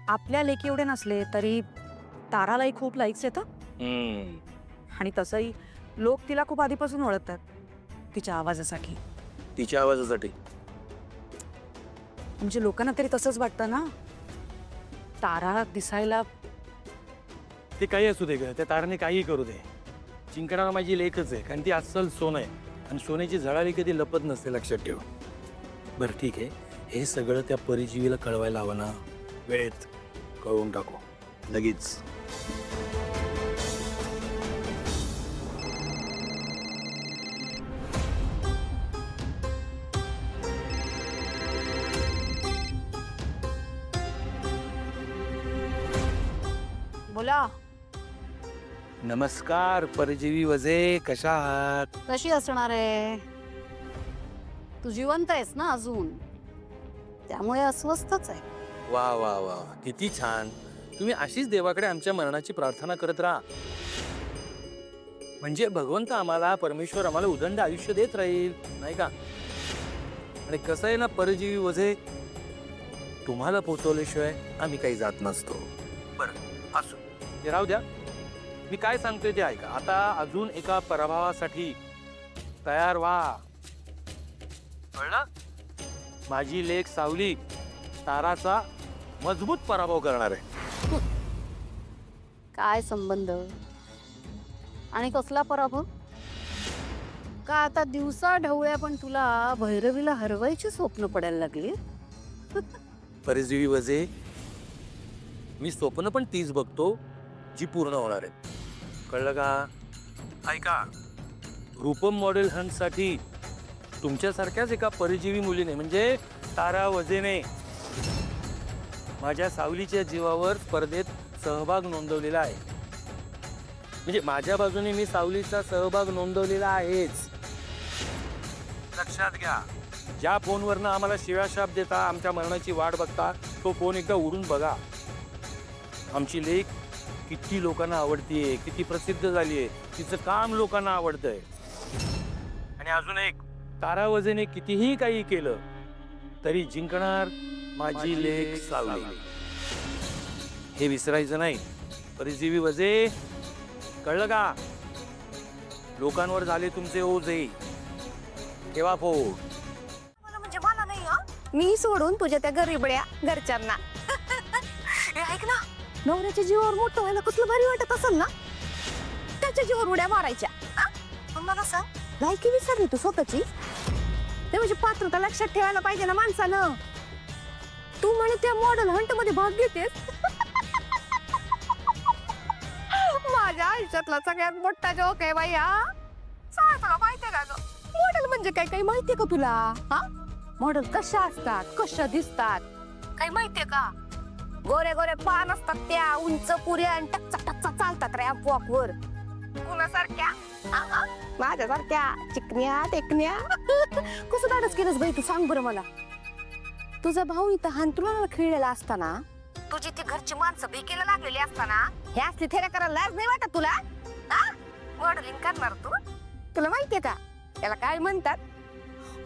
आपल्या लेकी एवढे नसले तरी तारालाही खूप लाईक्स येतात. आणि तसंही लोक तिला खूप आधीपासून ओळखतात तिच्या आवाजासाठी. तिच्या आवाजासाठी म्हणजे लोकांना तरी तसंच वाटतं ना. तारा दिसायला ते काही असू दे ग, त्या ताराने काही करू दे, जिंकणारा माझी लेखच आहे. कारण ती अस्सल सोनं आहे आणि सोन्याची झळाळी कधी लपत नसते, लक्षात ठेव. बरं ठीक आहे, हे सगळं त्या परिजीवीला कळवायला हवं ना. वेळेत कळवून टाकू लगेच. बोला. नमस्कार परिजीवी वजे, कशा आहात? कशी असणार आहे? तू जिवंत आहेस ना अजून, त्यामुळे अस्वस्थच आहे. वा वा वा, किती छान. तुम्ही अशीच देवाकडे आमच्या मरणाची प्रार्थना करत राहा, म्हणजे भगवंत आम्हाला, परमेश्वर आम्हाला उदंड आयुष्य देत राहील, नाही का? आणि कसं आहे ना परजीवी वजे, तुम्हाला पोचवल्याशिवाय आम्ही काही जात नसतो. बरं असो, ते राहू द्या. मी काय सांगतोय ते ऐका. आता अजून एका पराभवासाठी तयार व्हा, कळलं? माझी लेक सावली ताराचा मजबूत पराभव करणार आहे. काय संबंध आणि कसला पराभव? का आता दिवसा ढवळ्या पण तुला भैरवीला हरवायची स्वप्न पडायला लागली? परजीवी वजे, मी स्वप्न पण तीच बघतो जी पूर्ण होणार आहेत, कळलं का? ऐका, रूपम मॉडेल हंटसाठी तुमच्यासारख्याच एका परजीवी मुलीने, म्हणजे तारा वजेने, माझ्या सावलीच्या जीवावर स्पर्धेत सहभाग नोंदवलेला आहे. म्हणजे माझ्या बाजूने मी सावलीचा सहभाग नोंदवलेला आहेच, लक्षात घ्या. ज्या फोनवरनं आम्हाला शिव्याशाप देता, आमच्या मरणाची वाट बघता, तो फोन एकदा उडून बघा. आमची लेक किती लोकांना आवडतीये, किती प्रसिद्ध झालीये, तिचं काम लोकांना आवडतंय. आणि अजून एक, तारा वजेने कितीही काही केलं तरी जिंकणार माझी लेक सावली, हे विसरायचं नाही. परजीवी वजे, कळलं का? लोकांवर झाले तुमचे ओझे, ठेवा फोन. म्हणजे मला नाही. मी सोडून तुझ्या त्या गरीबड्या घरच्यांना. ऐक ना, नवऱ्याच्या जीवावर मोठं व्हायला कसलं भारी वाटत असेल ना, त्याच्या जीवावर उड्या मारायच्या. मला सांग, लायकी विसरली तू स्वतःची? ते म्हणजे पात्रता लक्षात ठेवायला पाहिजे ना माणसानं. तू म्हणे त्या मॉडेल हंट मध्ये भाग घेतेस. माझ्या आयुष्यातला सगळ्यात मोठा जोक आहे बाई हा. सांग, तुला माहितीये का ग मॉडेल म्हणजे काय? काही माहितीये का तुला? हा, मॉडेल कशा असतात, कशा दिसतात, काही माहितीये का? गोरे गोरे पान असतात त्या, उंच पुऱ्या आणि टच्चा टच्चा चालतात रॅम्प वॉक वर. कुणासारख्या? माझ्यासारख्या चिकन्या टेकन्या. कसं धाडस केलंस बाई तू, सांग बरं मला. तुझा भाऊ इथं हांतरुणाला खेळलेला असताना, तुझी ती घरची माणसं बेकेला लागलेली असताना, हे असली थेऱ्या करायला लाज नाही वाटत तुला? मॉडेलिंग करणार तू? तुला माहितीये का त्याला काय म्हणतात?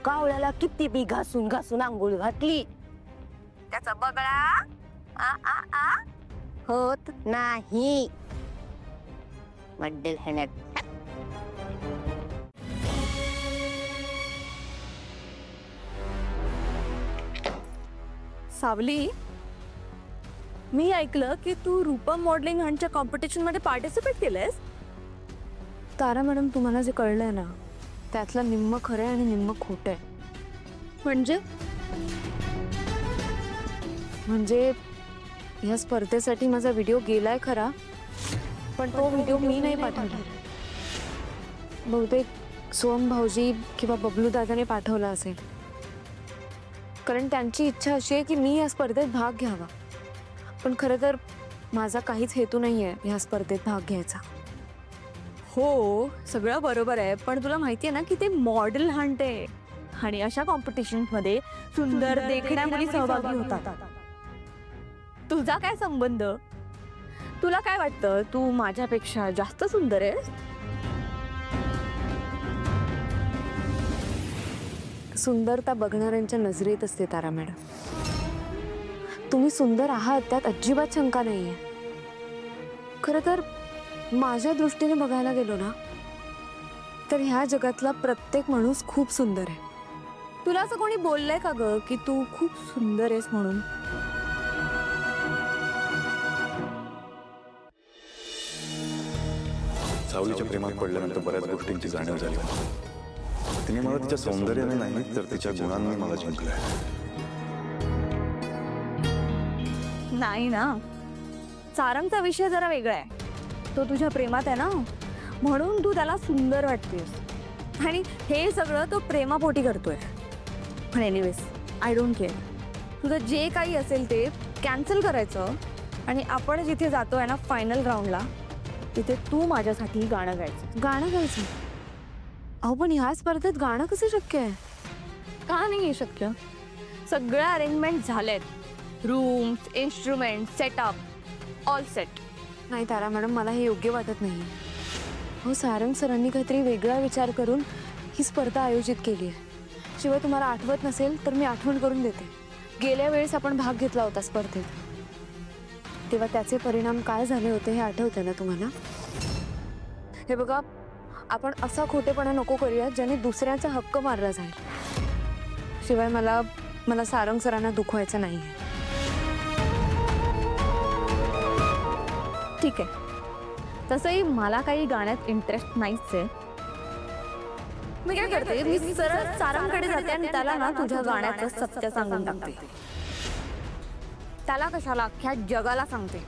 कावळ्याला किती बी घासून घासून आंघोळ घातली, त्याचा बगळा होत नाही. Model Hunt. सावली, मी ऐकलं की तू रूपम मॉडेलिंग हंटच्या कॉम्पिटिशन मध्ये पार्टिसिपेट केलंयस. तारा मॅडम, तुम्हाला जे कळलंय ना, त्यातलं निम्म खरं आहे आणि निम्म खोटं आहे. म्हणजे ह्या स्पर्धेसाठी माझा व्हिडिओ गेलाय खरा, पण तो व्हिडिओ मी नाही पाठवला. बहुतेक सोम भाऊजी किंवा बबलू दादाने पाठवला असेल, कारण त्यांची इच्छा अशी आहे की मी या स्पर्धेत भाग घ्यावा. पण खरं तर माझा काहीच हेतू नाही आहे ह्या स्पर्धेत भाग घ्यायचा. हो, सगळं बरोबर आहे, पण तुला माहिती आहे ना की ते मॉडेल हंट आहे आणि अशा कॉम्पिटिशनमध्ये सुंदर देखण्या मुली सहभागी होतात. तुझा काय संबंध? तुला काय वाटतं, तू माझ्यापेक्षा जास्त सुंदर आहेस? सुंदरता बघणाऱ्यांच्या नजरेत असते तारा मॅडम. तुम्ही सुंदर आहात त्यात अजिबात शंका नाहीये. खरं तर माझ्या दृष्टीने बघायला गेलो ना तर ह्या जगातला प्रत्येक माणूस खूप सुंदर आहे. तुला असं कोणी बोललंय का ग की तू खूप सुंदर आहेस म्हणून? सावलीच्या प्रेमात पडल्यानंतर बऱ्याच गोष्टींची जाणीव झाली. तिने मला तिच्या सौंदर्याने नाही तर तिच्या गुणांनी मला जिंकलंय. नाही ना, सारंगचा विषय जरा वेगळा आहे. तो तुझ्या प्रेमात आहे ना, म्हणून तू त्याला सुंदर वाटतेस आणि हे सगळं तो प्रेमापोटी करतोय. पण एनिवेज आय डोंट केअर. तुझं जे काही असेल ते कॅन्सल करायचं आणि आपण जिथे जातोय ना फायनल राऊंडला, तिथे तू माझ्यासाठी गाणं गायचं. गाणं गायचं? अहो पण ह्या स्पर्धेत गाणं कसं शक्य आहे? का नाही आहे शक्य? सगळ्या अरेंजमेंट झालेत. Rooms, instrument, setup all set. नाही तारा मॅडम, मला हे योग्य वाटत नाही. हो, सारंग सरांनी काहीतरी वेगळा विचार करून ही स्पर्धा आयोजित केली आहे. शिवाय तुम्हाला आठवत नसेल तर मी आठवण करून देते. गेल्या वेळेस आपण भाग घेतला होता स्पर्धेत, तेव्हा त्याचे परिणाम काय झाले होते हे आठवते ना तुम्हाला? हे बघा, आपण असा खोटेपणा नको करूया ज्याने दुसऱ्याचा हक्क मारला जाईल. शिवाय मला सारंग सरांना दुखवायचं नाही. ठीक आहे, तसंही मला काही गाण्यात इंटरेस्ट नाहीच आहे. मी काय करते, मी सरळ सारंगकडे जाते आणि त्याला ना तुझ्या गाण्याचं सत्य सांगून टाकते. त्याला कशाला, अख्ख्या जगाला सांगते